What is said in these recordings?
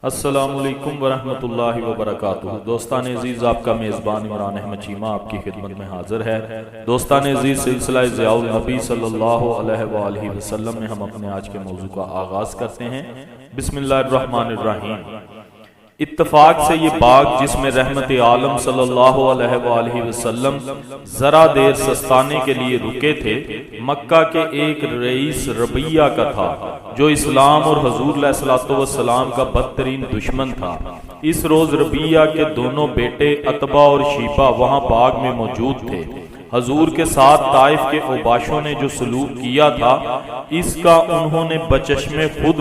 السلام علیکم ورحمۃ اللہ وبرکاتہ۔ دوستان عزیز، آپ کا میزبان عمران احمد چیمہ آپ کی خدمت میں حاضر ہے۔ دوستان عزیز، سلسلہ ضیاء النبی صلی اللہ علیہ وآلہ وسلم میں ہم اپنے آج کے موضوع کا آغاز کرتے ہیں۔ بسم اللہ الرحمن الرحیم۔ اتفاق سے یہ باغ جس میں رحمت عالم صلی اللہ علیہ وآلہ وسلم ذرا دیر سستانے کے لیے رکے تھے، مکہ کے ایک رئیس ربیہ کا تھا جو اسلام اور حضور علیہ الصلوۃ والسلام کا بدترین دشمن تھا۔ اس روز ربیہ کے دونوں بیٹے عتبہ اور شیبہ وہاں باغ میں موجود تھے۔ حضور کے ساتھ طائف کے اوباشوں نے جو سلوک کیا تھا، اس کا انہوں نے بچشم خود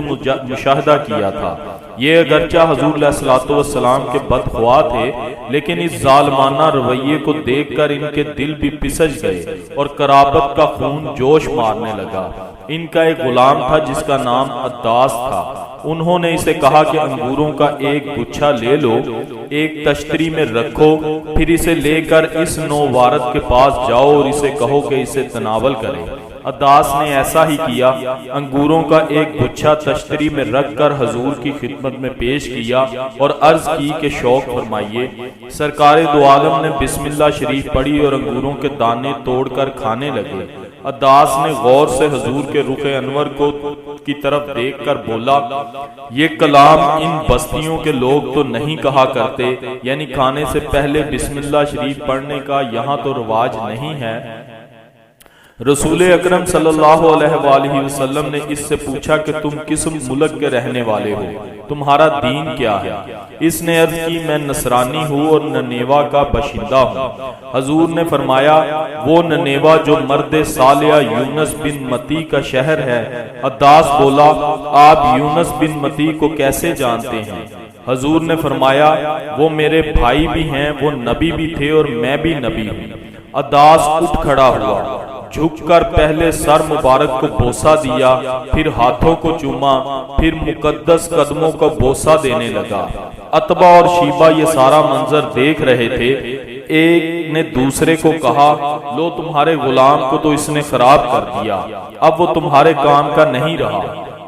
مشاہدہ کیا تھا۔ یہ اگرچہ حضور علیہ الصلوۃ والسلام کے بدخواہ تھے، لیکن اس ظالمانہ رویے کو دیکھ کر ان کے دل بھی پسج گئے اور قرابت کا خون جوش مارنے لگا۔ ان کا ایک غلام تھا جس کا نام عداس تھا۔ انہوں نے اسے کہا کہ انگوروں کا ایک گچھا لے لو، ایک تشتری میں رکھو، پھر اسے لے کر اس نووارد کے پاس جاؤ اور اسے کہو کہ اسے تناول کرے۔ عداس نے ایسا ہی کیا، انگوروں کا ایک گچھا تشتری میں رکھ کر حضور کی خدمت میں پیش کیا اور عرض کی کہ شوق فرمائیے۔ سرکار دو عالم نے بسم اللہ شریف پڑھی اور انگوروں کے دانے توڑ کر کھانے لگے۔ عداس نے غور سے حضور کے رخ انور کی طرف دیکھ کر بولا، یہ کلام ان بستیوں کے لوگ تو نہیں کہا کرتے، یعنی کھانے سے پہلے بسم اللہ شریف پڑھنے کا یہاں تو رواج نہیں ہے۔ رسول اکرم صلی اللہ علیہ وآلہ وسلم نے اس سے پوچھا کہ تم کس ملک کے رہنے والے ہو، تمہارا دین کیا ہے؟ اس نے عرض کی، میں نصرانی ہوں اور ننیوا کا باشندہ ہوں۔ حضور نے فرمایا، وہ ننیوا جو مرد صالح یونس بن متی کا شہر ہے۔ عداس بولا، آپ یونس بن متی کو کیسے جانتے ہیں؟ حضور نے فرمایا، وہ میرے بھائی بھی ہیں، وہ نبی بھی تھے اور میں بھی نبی ہوں۔ عداس اٹھ کھڑا ہوا، جھک کر پہلے سر مبارک کو بوسہ دیا، پھر ہاتھوں کو چوما، پھر مقدس قدموں کو بوسہ دینے لگا۔ عتبہ اور شیبہ یہ سارا منظر دیکھ رہے تھے۔ ایک نے دوسرے کو کہا، لو تمہارے غلام کو تو اس نے خراب کر دیا، اب وہ تمہارے کام کا نہیں رہا۔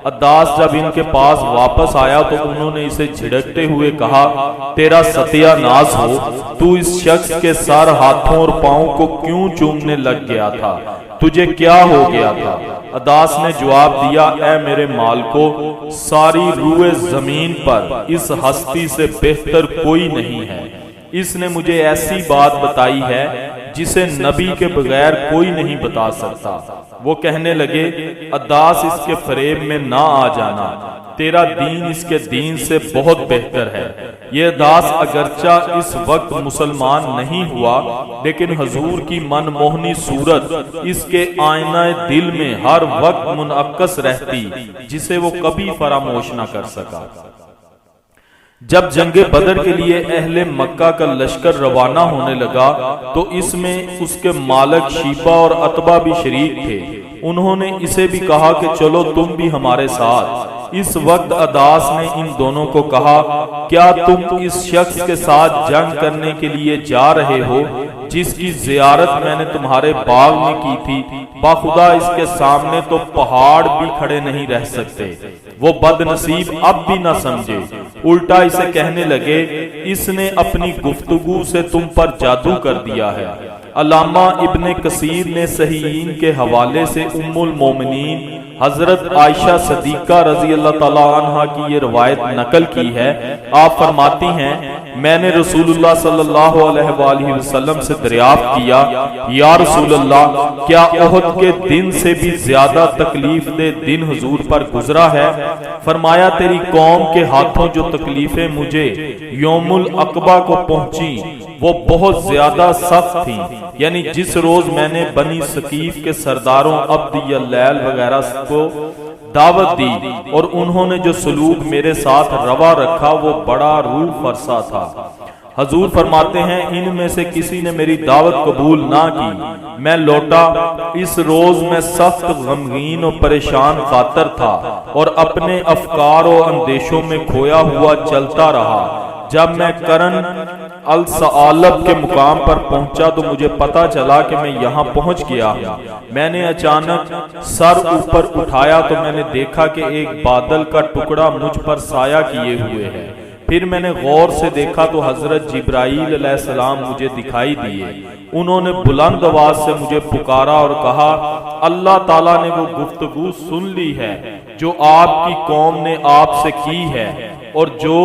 عداس جب ان کے پاس واپس آیا تو انہوں نے اسے جھڑکتے ہوئے کہا، تیرا ستیہ ناز ہو، تو اس شخص کے سر، ہاتھوں اور پاؤں کو کیوں چومنے لگ گیا تھا؟ تجھے کیا ہو گیا تھا؟ عداس نے جواب دیا، اے میرے مالکو، ساری روئے زمین پر اس ہستی سے بہتر کوئی نہیں ہے۔ اس نے مجھے ایسی بات بتائی ہے جسے نبی کے بغیر کوئی نہیں بتا سکتا۔ وہ کہنے لگے، عداس اس کے فریب میں نہ آ جانا، تیرا دین اس کے دین سے بہت بہتر ہے۔ یہ عداس اگرچہ اس وقت مسلمان نہیں ہوا، لیکن حضور کی من موہنی صورت اس کے آئینہ دل میں ہر وقت منعکس رہتی، جسے وہ کبھی فراموش نہ کر سکا۔ جب جنگ بدر کے لیے اہل مکہ کا لشکر روانہ ہونے لگا تو اس میں اس کے مالک شیبہ اور عتبہ بھی شریک تھے۔ انہوں نے اسے بھی کہا کہ چلو تم بھی ہمارے ساتھ۔ اس وقت عداس نے ان دونوں کو کہا، کیا تم اس شخص کے ساتھ جنگ کرنے کے لیے جا رہے ہو جس کی زیارت میں نے تمہارے باغ میں کی تھی؟ باخدا اس کے سامنے تو پہاڑ بھی کھڑے نہیں رہ سکتے۔ وہ بد نصیب اب بھی نہ سمجھے، الٹا اسے کہنے لگے، اس نے اپنی گفتگو سے تم پر جادو کر دیا ہے۔ علامہ ابن کثیر نے صحیحین کے حوالے سے ام المومنین حضرت عائشہ صدیقہ رضی اللہ تعالی عنہ کی یہ روایت نقل کی ہے۔ آپ فرماتی ہیں، میں نے رسول اللہ صلی اللہ علیہ وآلہ وسلم سے دریافت کیا، یا رسول اللہ، کیا احد کے دن سے بھی زیادہ تکلیف دہ دن حضور پر گزرا ہے؟ فرمایا، تیری قوم کے ہاتھوں جو تکلیفیں مجھے یوم العقبہ کو پہنچی وہ بہت زیادہ سخت تھیں، یعنی جس روز میں نے بنی ثقیف کے سرداروں عبد اللیل وغیرہ کو دعوت دی اور انہوں نے جو سلوک میرے ساتھ روا رکھا وہ بڑا روح فرسا تھا۔ حضور فرماتے ہیں، ان میں سے کسی نے میری دعوت قبول نہ کی۔ میں لوٹا، اس روز میں سخت غمگین اور پریشان خاطر تھا اور اپنے افکار و اندیشوں میں کھویا ہوا چلتا رہا۔ جب میں کرن الثعالب کے مقام پر پہنچا تو مجھے پتا چلا کہ میں یہاں پہنچ گیا ہوں۔ میں نے اچانک سر اوپر اٹھایا تو میں نے دیکھا کہ ایک بادل کا ٹکڑا مجھ پر سایہ کیے ہوئے ہے۔ پھر میں نے غور سے دیکھا تو حضرت جبرائیل علیہ السلام مجھے دکھائی دیے۔ انہوں نے بلند آواز سے مجھے پکارا اور کہا، اللہ تعالیٰ نے وہ گفتگو سن لی ہے جو آپ کی قوم نے آپ سے کی ہے، اور جو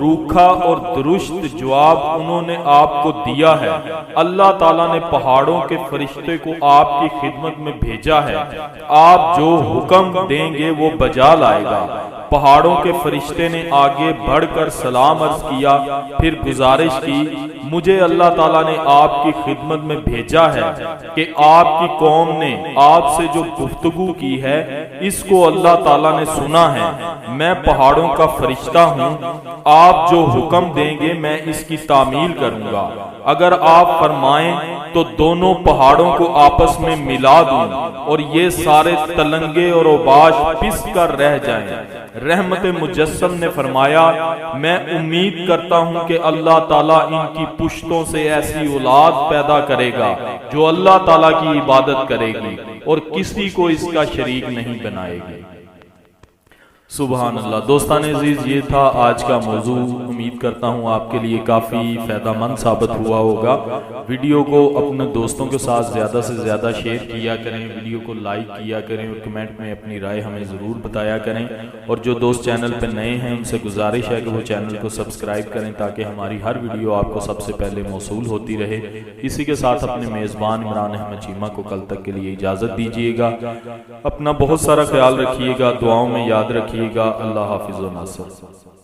روکھا اور درست جواب انہوں نے آپ کو دیا ہے۔ اللہ تعالیٰ نے پہاڑوں کے فرشتے کو آپ کی خدمت میں بھیجا ہے، آپ جو حکم دیں گے وہ بجا لائے گا۔ پہاڑوں کے فرشتے نے آگے بڑھ کر سلام عرض کیا، پھر گزارش کی، مجھے اللہ تعالیٰ نے آپ کی خدمت میں بھیجا ہے کہ آپ کی قوم نے آپ سے جو گفتگو کی ہے اس کو اللہ تعالیٰ نے سنا ہے۔ میں پہاڑوں کا فرشتہ ہوں، آپ جو حکم دیں گے میں اس کی تعمیل کروں گا۔ اگر آپ فرمائیں تو دونوں پہاڑوں کو آپس میں ملا دوں اور یہ سارے تلنگے اور اوباش پس کر رہ جائیں۔ رحمت مجسم نے فرمایا، میں امید کرتا ہوں کہ اللہ تعالیٰ ان کی پشتوں سے ایسی اولاد پیدا کرے گا جو اللہ تعالیٰ کی عبادت کرے گی اور کسی کو اس کا شریک نہیں بنائے گی۔ سبحان اللہ۔ دوستان عزیز، یہ تھا آج کا موضوع۔ امید کرتا ہوں آپ کے لیے کافی فائدہ مند ثابت ہوا ہوگا۔ ویڈیو کو اپنے دوستوں کے ساتھ زیادہ سے زیادہ شیئر کیا کریں، ویڈیو کو لائک کیا کریں اور کمنٹ میں اپنی رائے ہمیں ضرور بتایا کریں، اور جو دوست چینل پہ نئے ہیں ان سے گزارش ہے کہ وہ چینل کو سبسکرائب کریں تاکہ ہماری ہر ویڈیو آپ کو سب سے پہلے موصول ہوتی رہے۔ اسی کے ساتھ اپنے میزبان عمران احمد چیمہ کو کل تک کے لیے اجازت دیجیے گا۔ اپنا بہت سارا خیال رکھیے گا، دعاؤں میں یاد رکھیے گا۔ اللہ حافظ و ناصر۔